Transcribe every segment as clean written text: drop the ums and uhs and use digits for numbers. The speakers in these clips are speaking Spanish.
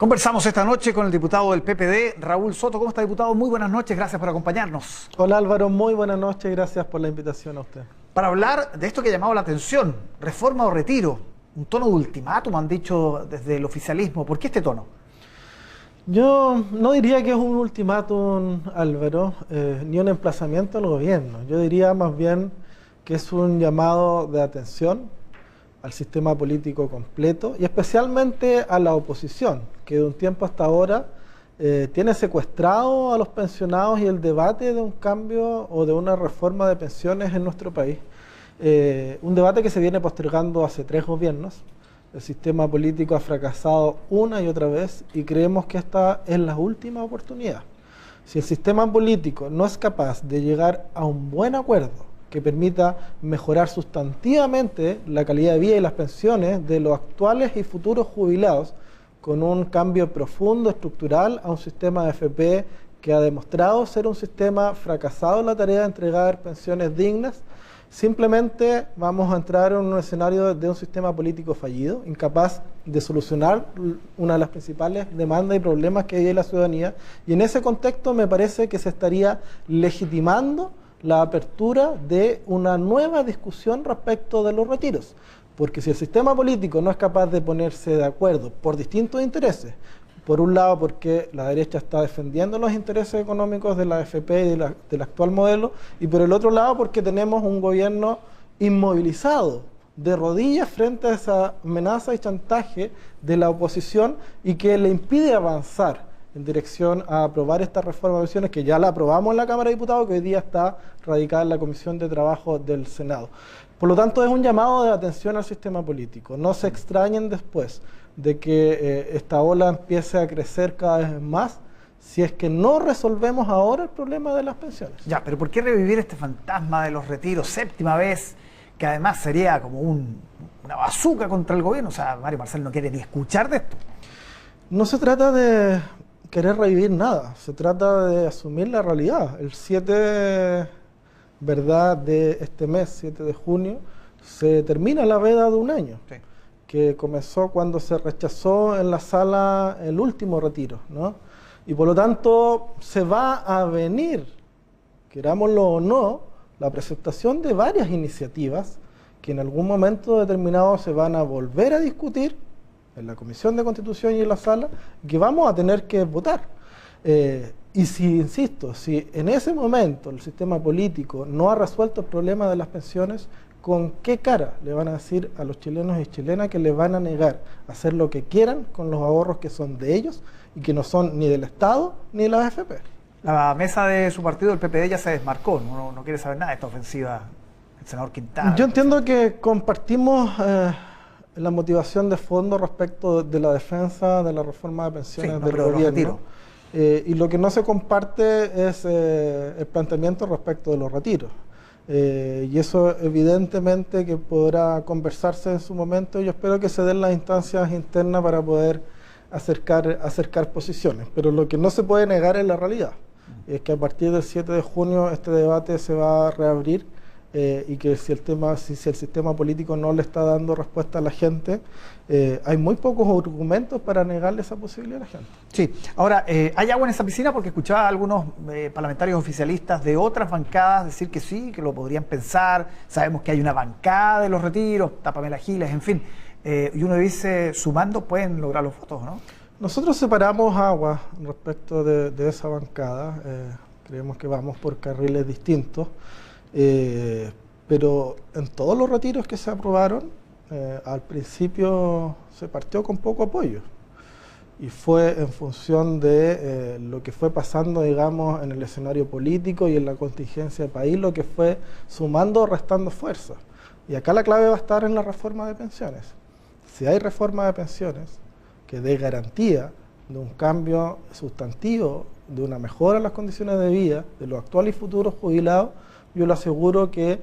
Conversamos esta noche con el diputado del PPD, Raúl Soto. ¿Cómo está, diputado? Muy buenas noches, gracias por acompañarnos. Hola Álvaro, muy buenas noches, gracias por la invitación a usted. Para hablar de esto que ha llamado la atención, reforma o retiro, un tono de ultimátum han dicho desde el oficialismo. ¿Por qué este tono? Yo no diría que es un ultimátum, Álvaro, ni un emplazamiento al gobierno. Yo diría más bien que es un llamado de atención al sistema político completo y especialmente a la oposición, que de un tiempo hasta ahora tiene secuestrado a los pensionados y el debate de un cambio o de una reforma de pensiones en nuestro país. Un debate que se viene postergando hace 3 gobiernos. El sistema político ha fracasado una y otra vez y creemos que esta es la última oportunidad. Si el sistema político no es capaz de llegar a un buen acuerdo que permita mejorar sustantivamente la calidad de vida y las pensiones de los actuales y futuros jubilados, con un cambio profundo, estructural, a un sistema de AFP que ha demostrado ser un sistema fracasado en la tarea de entregar pensiones dignas, simplemente vamos a entrar en un escenario de un sistema político fallido, incapaz de solucionar una de las principales demandas y problemas que hay en la ciudadanía, y en ese contexto me parece que se estaría legitimando la apertura de una nueva discusión respecto de los retiros. Porque si el sistema político no es capaz de ponerse de acuerdo por distintos intereses, por un lado porque la derecha está defendiendo los intereses económicos de la AFP y del actual modelo, y por el otro lado porque tenemos un gobierno inmovilizado, de rodillas frente a esa amenaza y chantaje de la oposición y que le impide avanzar en dirección a aprobar esta reforma de pensiones, que ya la aprobamos en la Cámara de Diputados, que hoy día está radicada en la Comisión de Trabajo del Senado. Por lo tanto, es un llamado de atención al sistema político. No se extrañen después de que esta ola empiece a crecer cada vez más si es que no resolvemos ahora el problema de las pensiones. Ya, pero ¿por qué revivir este fantasma de los retiros? 7ª vez, que además sería como una bazuca contra el gobierno. O sea, Mario Marcel no quiere ni escuchar de esto. No se trata de querer revivir nada, se trata de asumir la realidad. El 7, ¿verdad?, de este mes, 7 de junio, se termina la veda de un año, sí, que comenzó cuando se rechazó en la sala el último retiro, ¿no? Y por lo tanto se va a venir, querámoslo o no, la presentación de varias iniciativas que en algún momento determinado se van a volver a discutir en la Comisión de Constitución y en la sala, que vamos a tener que votar. Y si, insisto, si en ese momento el sistema político no ha resuelto el problema de las pensiones, ¿con qué cara le van a decir a los chilenos y chilenas que les van a negar hacer lo que quieran con los ahorros que son de ellos y que no son ni del Estado ni de la AFP? La mesa de su partido, el PPD, ya se desmarcó, no quiere saber nada de esta ofensiva, el senador Quintana. Yo entiendo que compartimos la motivación de fondo respecto de la defensa de la reforma de pensiones del gobierno. Y lo que no se comparte es el planteamiento respecto de los retiros. Y eso evidentemente que podrá conversarse en su momento. Yo espero que se den las instancias internas para poder acercar posiciones. Pero lo que no se puede negar es la realidad. Es que a partir del 7 de junio este debate se va a reabrir. Y que si el sistema político no le está dando respuesta a la gente, hay muy pocos argumentos para negarle esa posibilidad a la gente. Sí, ahora, ¿hay agua en esa piscina? Porque escuchaba a algunos parlamentarios oficialistas de otras bancadas decir que sí, que lo podrían pensar. Sabemos que hay una bancada de los retiros, está Pamela Giles, en fin. Y uno dice, sumando pueden lograr los votos, ¿no? Nosotros separamos agua respecto de esa bancada. Creemos que vamos por carriles distintos. Pero en todos los retiros que se aprobaron, al principio se partió con poco apoyo y fue en función de lo que fue pasando, digamos, en el escenario político y en la contingencia del país, lo que fue sumando o restando fuerza. Y acá la clave va a estar en la reforma de pensiones. Si hay reforma de pensiones que dé garantía de un cambio sustantivo, de una mejora en las condiciones de vida de los actuales y futuros jubilados, yo le aseguro que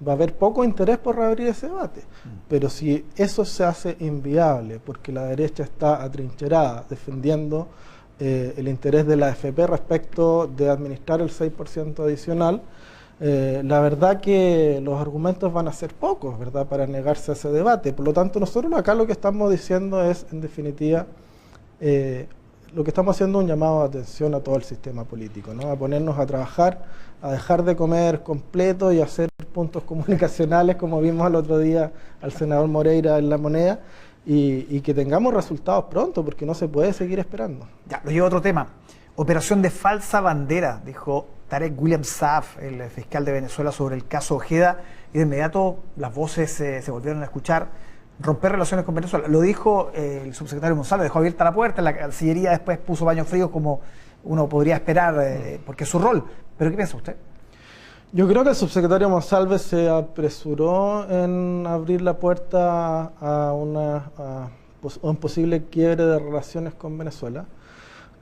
va a haber poco interés por reabrir ese debate. Pero si eso se hace inviable porque la derecha está atrincherada defendiendo el interés de la AFP respecto de administrar el 6% adicional, la verdad que los argumentos van a ser pocos, ¿verdad?, para negarse a ese debate. Por lo tanto, nosotros acá lo que estamos diciendo es, en definitiva, lo que estamos haciendo es un llamado de atención a todo el sistema político, ¿no? A ponernos a trabajar, a dejar de comer completo y hacer puntos comunicacionales, como vimos el otro día al senador Moreira en La Moneda, y que tengamos resultados pronto, porque no se puede seguir esperando. Ya, lo llevo a otro tema. Operación de falsa bandera, dijo Tarek William Saab, el fiscal de Venezuela, sobre el caso Ojeda, y de inmediato las voces se volvieron a escuchar. Romper relaciones con Venezuela. Lo dijo el subsecretario Monsalve, dejó abierta la puerta, la Cancillería después puso baños fríos como uno podría esperar, porque es su rol. ¿Pero qué piensa usted? Yo creo que el subsecretario Monsalve se apresuró en abrir la puerta a un posible quiebre de relaciones con Venezuela.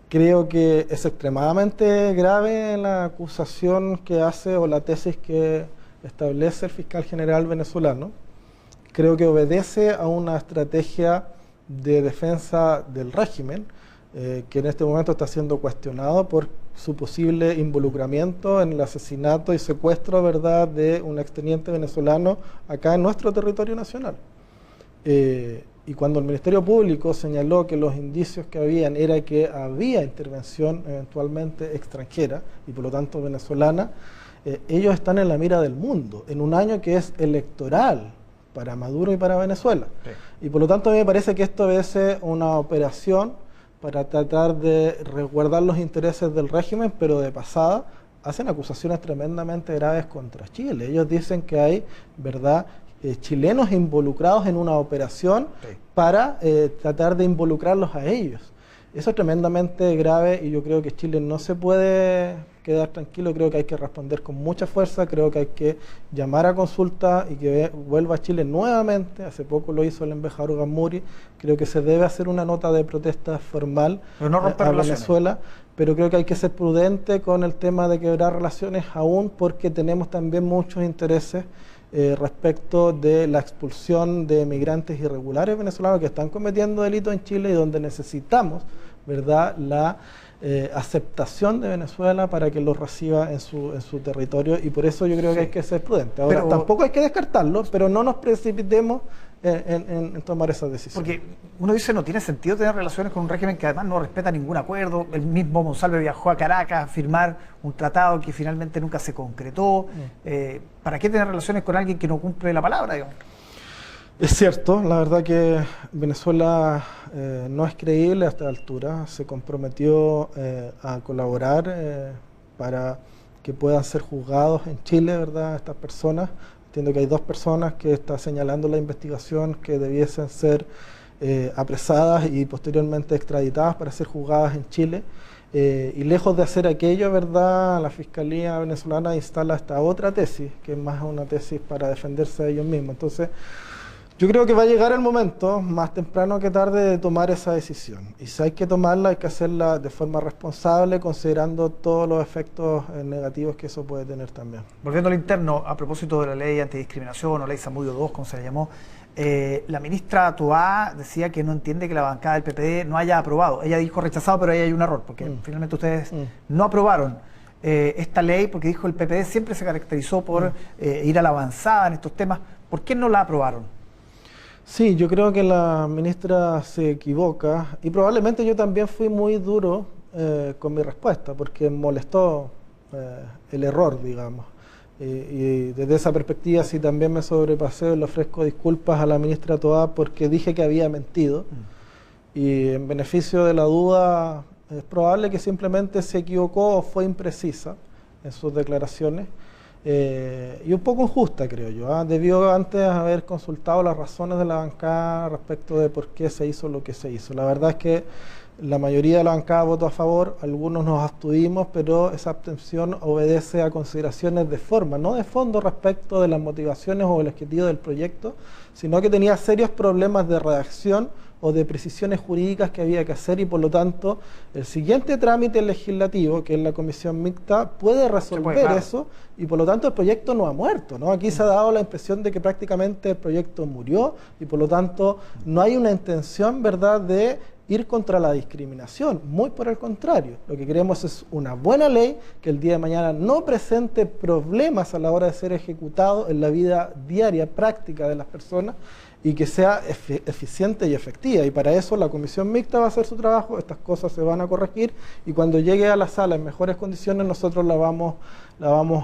Creo que es extremadamente grave la acusación que hace o la tesis que establece el fiscal general venezolano. Creo que obedece a una estrategia de defensa del régimen, que en este momento está siendo cuestionado por su posible involucramiento en el asesinato y secuestro, ¿verdad?, de un exteniente venezolano acá en nuestro territorio nacional. Y cuando el Ministerio Público señaló que los indicios que habían era que había intervención eventualmente extranjera y por lo tanto venezolana, ellos están en la mira del mundo, en un año que es electoral para Maduro y para Venezuela. Sí. Y por lo tanto a mí me parece que esto es una operación para tratar de resguardar los intereses del régimen, pero de pasada hacen acusaciones tremendamente graves contra Chile. Ellos dicen que hay, ¿verdad?, chilenos involucrados en una operación para tratar de involucrarlos a ellos. Eso es tremendamente grave y yo creo que Chile no se puede quedar tranquilo, creo que hay que responder con mucha fuerza, creo que hay que llamar a consulta y que vuelva Chile nuevamente, hace poco lo hizo el embajador Gamuri, creo que se debe hacer una nota de protesta formal a Venezuela, pero creo que hay que ser prudente con el tema de quebrar relaciones aún porque tenemos también muchos intereses respecto de la expulsión de migrantes irregulares venezolanos que están cometiendo delitos en Chile y donde necesitamos, ¿verdad?, la aceptación de Venezuela para que los reciba en su territorio y por eso yo creo que hay que ser prudente. Ahora, tampoco hay que descartarlo, pero no nos precipitemos en tomar esas decisiones. Porque uno dice no tiene sentido tener relaciones con un régimen que además no respeta ningún acuerdo. El mismo Monsalve viajó a Caracas a firmar un tratado que finalmente nunca se concretó. ¿Para qué tener relaciones con alguien que no cumple la palabra, digamos? Es cierto, la verdad que Venezuela no es creíble a esta altura. Se comprometió a colaborar para que puedan ser juzgados en Chile, ¿verdad?, estas personas. Entiendo que hay 2 personas que está señalando la investigación que debiesen ser apresadas y posteriormente extraditadas para ser juzgadas en Chile. Y lejos de hacer aquello, ¿verdad?, la Fiscalía venezolana instala esta otra tesis, que es más una tesis para defenderse a ellos mismos. Entonces, yo creo que va a llegar el momento, más temprano que tarde, de tomar esa decisión. Y si hay que tomarla, hay que hacerla de forma responsable, considerando todos los efectos negativos que eso puede tener también. Volviendo al interno, a propósito de la ley antidiscriminación o ley Zamudio 2, como se le llamó, la ministra Toá decía que no entiende que la bancada del PPD no haya aprobado. Ella dijo rechazado, pero ahí hay un error, porque finalmente ustedes no aprobaron esta ley, porque dijo el PPD siempre se caracterizó por ir a la avanzada en estos temas. ¿Por qué no la aprobaron? Sí, yo creo que la ministra se equivoca y probablemente yo también fui muy duro con mi respuesta porque molestó el error, digamos. Y desde esa perspectiva sí también me sobrepasé, le ofrezco disculpas a la ministra Toá porque dije que había mentido y en beneficio de la duda es probable que simplemente se equivocó o fue imprecisa en sus declaraciones. Y un poco injusta, creo yo. Debió antes haber consultado las razones de la bancada respecto de por qué se hizo lo que se hizo. La verdad es que la mayoría de la bancada votó a favor, algunos nos abstuvimos, pero esa abstención obedece a consideraciones de forma, no de fondo respecto de las motivaciones o el objetivo del proyecto, sino que tenía serios problemas de redacción o de precisiones jurídicas que había que hacer y por lo tanto el siguiente trámite legislativo, que es la comisión mixta, puede resolver eso y por lo tanto el proyecto no ha muerto, ¿no? Aquí se ha dado la impresión de que prácticamente el proyecto murió y por lo tanto no hay una intención, ¿verdad?, de ir contra la discriminación, muy por el contrario. Lo que queremos es una buena ley que el día de mañana no presente problemas a la hora de ser ejecutado en la vida diaria, práctica de las personas, y que sea eficiente y efectiva. Y para eso la comisión mixta va a hacer su trabajo, estas cosas se van a corregir y cuando llegue a la sala en mejores condiciones nosotros la vamos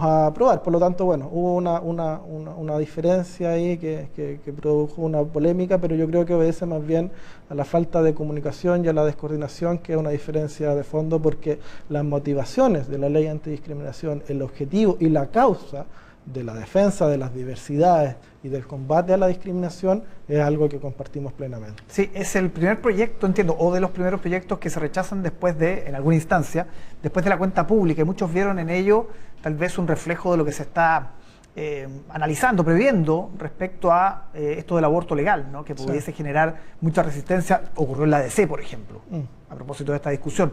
a aprobar. Por lo tanto, bueno, hubo una diferencia ahí que produjo una polémica, pero yo creo que obedece más bien a la falta de comunicación y a la descoordinación, que es una diferencia de fondo, porque las motivaciones de la ley antidiscriminación, el objetivo y la causa de la defensa de las diversidades y del combate a la discriminación es algo que compartimos plenamente. Sí, es el primer proyecto, entiendo, o de los primeros proyectos que se rechazan después de, en alguna instancia, después de la cuenta pública, y muchos vieron en ello tal vez un reflejo de lo que se está analizando, previendo respecto a esto del aborto legal, ¿no? Que pudiese generar mucha resistencia. Ocurrió en la ADC, por ejemplo, a propósito de esta discusión.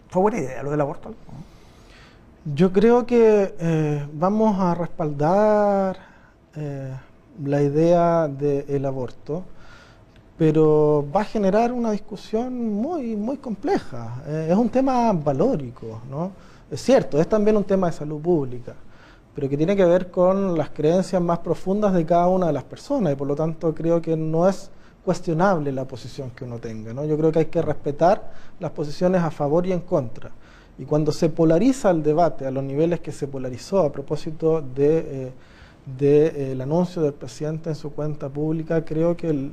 ¿Fue buena idea lo del aborto? Yo creo que vamos a respaldar la idea del aborto, pero va a generar una discusión muy compleja. Es un tema valórico, ¿no? Es cierto, es también un tema de salud pública, pero que tiene que ver con las creencias más profundas de cada una de las personas, y por lo tanto creo que no es cuestionable la posición que uno tenga, ¿no? Yo creo que hay que respetar las posiciones a favor y en contra. Y cuando se polariza el debate a los niveles que se polarizó a propósito del anuncio del presidente en su cuenta pública, creo que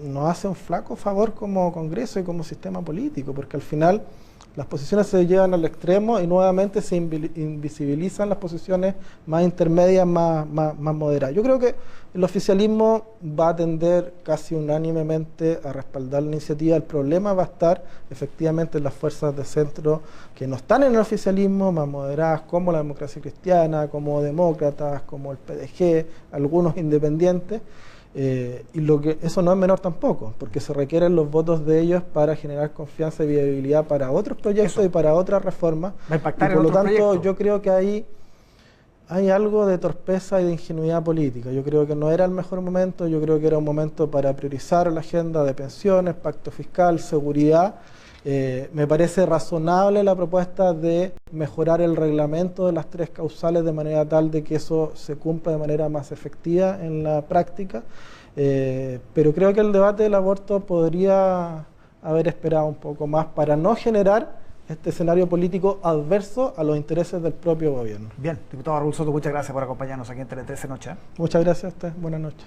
nos hace un flaco favor como Congreso y como sistema político, porque al final las posiciones se llevan al extremo y nuevamente se invisibilizan las posiciones más intermedias, más moderadas. Yo creo que el oficialismo va a tender casi unánimemente a respaldar la iniciativa. El problema va a estar efectivamente en las fuerzas de centro que no están en el oficialismo, más moderadas, como la Democracia Cristiana, como Demócratas, como el PDG, algunos independientes. Y eso no es menor tampoco, porque se requieren los votos de ellos para generar confianza y viabilidad para otros proyectos y para otras reformas. Va a impactar y por en lo otros tanto, proyectos. yo creo que hay algo de torpeza y de ingenuidad política. Yo creo que no era el mejor momento, yo creo que era un momento para priorizar la agenda de pensiones, pacto fiscal, seguridad. Me parece razonable la propuesta de mejorar el reglamento de las 3 causales de manera tal de que eso se cumpla de manera más efectiva en la práctica, pero creo que el debate del aborto podría haber esperado un poco más para no generar este escenario político adverso a los intereses del propio gobierno. Bien, diputado Raúl Soto, muchas gracias por acompañarnos aquí en Tele 13 Noche. Muchas gracias a usted, buenas noches.